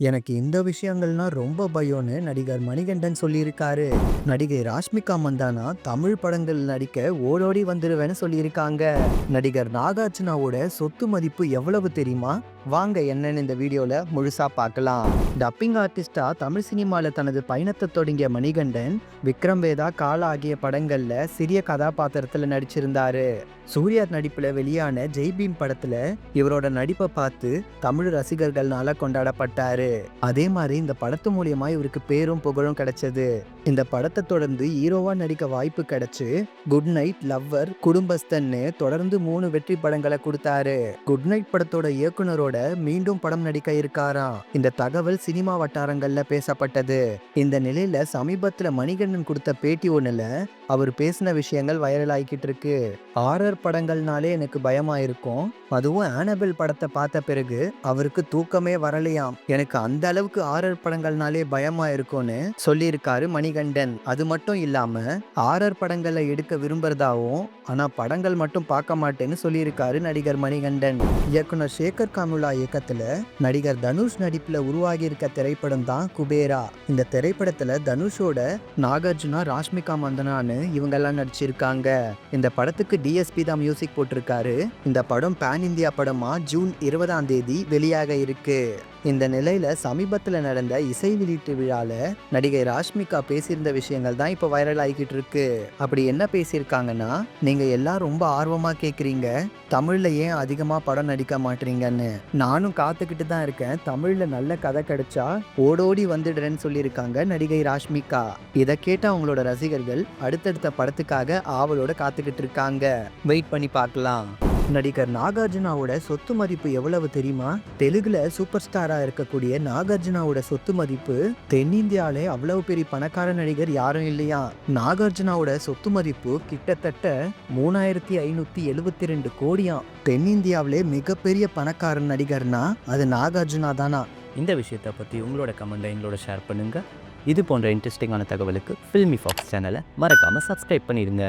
எனக்கு இந்த விஷயங்கள்னா ரொம்ப பயம்னு நடிகர் மணிகண்டன் சொல்லியிருக்காரு. நடிகை ராஷ்மிகா மந்தானா தமிழ் படங்கள் நடிக்க ஓடோடி வந்துருவேன்னு சொல்லியிருக்காங்க. நடிகர் நாகார்ஜுனாவோட சொத்து மதிப்பு எவ்வளவு தெரியுமா? வாங்க என்னன்னு இந்த வீடியோல முழுசா பார்க்கலாம். டப்பிங் ஆர்டிஸ்டா தமிழ் சினிமால தனது பயணத்தை தொடங்கிய மணிகண்டன் விக்ரம் வேதா காலா ஆகிய படங்கள்ல சிறிய கதாபாத்திரத்துல நடிச்சிருந்தாரு. சூர்யா நடிப்புல வெளியான ஜெய்பீம் படத்துல இவரோட நடிப்பை பார்த்து தமிழ் ரசிகர்கள்னால கொண்டாடப்பட்டாரு. அதே மாதிரி இந்த படத்து மூலியமா இவருக்கு பேரும் புகழும் கிடைச்சது. இந்த படத்தை தொடர்ந்து ஹீரோவா நடிக்க வாய்ப்பு கிடைச்சு குட் நைட், லவ்வர், குடும்பஸ்தன்னு தொடர்ந்து 3 வெற்றி படங்களை கொடுத்தாரு. குட் நைட் படத்தோட இயக்குனரோட மீண்டும் படம் நடிக்க இருக்காராம். இந்த தகவல் சினிமா வட்டாரங்கள்ல பேசப்பட்டது. இந்த நிலையில சமீபத்துல மணிகண்டன் கொடுத்த பேட்டி ஒண்ணுல அவர் பேசின விஷயங்கள் வைரல் ஆகிக்கிட்டு இருக்கு. ஹாரர் படங்கள்னாலே எனக்கு பயமா இருக்கும். அதுவும் ஆனபெல் படத்தை பார்த்த பிறகு அவருக்கு தூக்கமே வரலையாம். எனக்கு அந்த அளவுக்கு ஹாரர் படங்கள்னாலே பயமா இருக்கும்னு சொல்லியிருக்காரு மணிகண்டன். அது மட்டும் இல்லாம ஹாரர் படங்களை எடுக்க விரும்புறதாவும் ஆனா படங்கள் மட்டும் பார்க்க மாட்டேன்னு சொல்லியிருக்காரு நடிகர் மணிகண்டன். இயக்குனர் சேகர் காமுலா இயக்கத்துல நடிகர் தனுஷ் நடிப்புல உருவாகி இருக்க திரைப்படம் தான் குபேரா. இந்த திரைப்படத்துல தனுஷோட நாகார்ஜுனா, ராஷ்மிகா மந்தனான்னு இவங்கெல்லாம் நடிச்சிருக்காங்க. இந்த படத்துக்கு டிஎஸ்பி தான் மியூசிக் போட்டிருக்காரு. இந்த படம் பேன் இந்தியா படமா ஜூன் 20 வெளியாக இருக்கு. இந்த நிலையில சமீபத்துல நடந்த இசை வெளியீட்டு விழால நடிகை ராஷ்மிகா பேசியிருந்த விஷயங்கள் தான் இப்ப வைரல் ஆகிக்கிட்டு இருக்கு. அப்படி என்ன பேசியிருக்காங்கன்னா, நீங்க எல்லாம் ரொம்ப ஆர்வமா கேக்குறீங்க, தமிழ்ல ஏன் அதிகமா படம் நடிக்க மாட்டீங்கன்னு. நானும் காத்துக்கிட்டு தான் இருக்கேன். தமிழ்ல நல்ல கதை கிடைச்சா ஓடோடி வந்துடுறேன்னு சொல்லியிருக்காங்க நடிகை ராஷ்மிகா. இதை கேட்ட அவங்களோட ரசிகர்கள் அடுத்தடுத்த படத்துக்காக ஆவலோட காத்துக்கிட்டு இருக்காங்க. வெயிட் பண்ணி பார்க்கலாம். நடிகர் நாகார்ஜுனாவோட சொத்து மதிப்பு எவ்வளவு தெரியுமா? தெலுங்குல சூப்பர் ஸ்டாரா இருக்கக்கூடிய நாகார்ஜுனாவோட சொத்து மதிப்பு தென்னிந்தியாவிலே அவ்வளவு பெரிய பணக்கார நடிகர் யாரும் இல்லையா. நாகார்ஜுனாவோட சொத்து மதிப்பு கிட்டத்தட்ட 3572 கோடியாம். தென்னிந்தியாவிலே மிகப்பெரிய பணக்கார நடிகர்னா அது நாகார்ஜுனா தானா. இந்த விஷயத்தை பற்றி உங்களோட கமெண்ட்டை எங்களோட ஷேர் பண்ணுங்கள். இது போன்ற இன்ட்ரெஸ்டிங்கான தகவலுக்கு ஃபில்மி ஃபாக்ஸ் சேனலை மறக்காமல் சப்ஸ்கிரைப் பண்ணிடுங்க.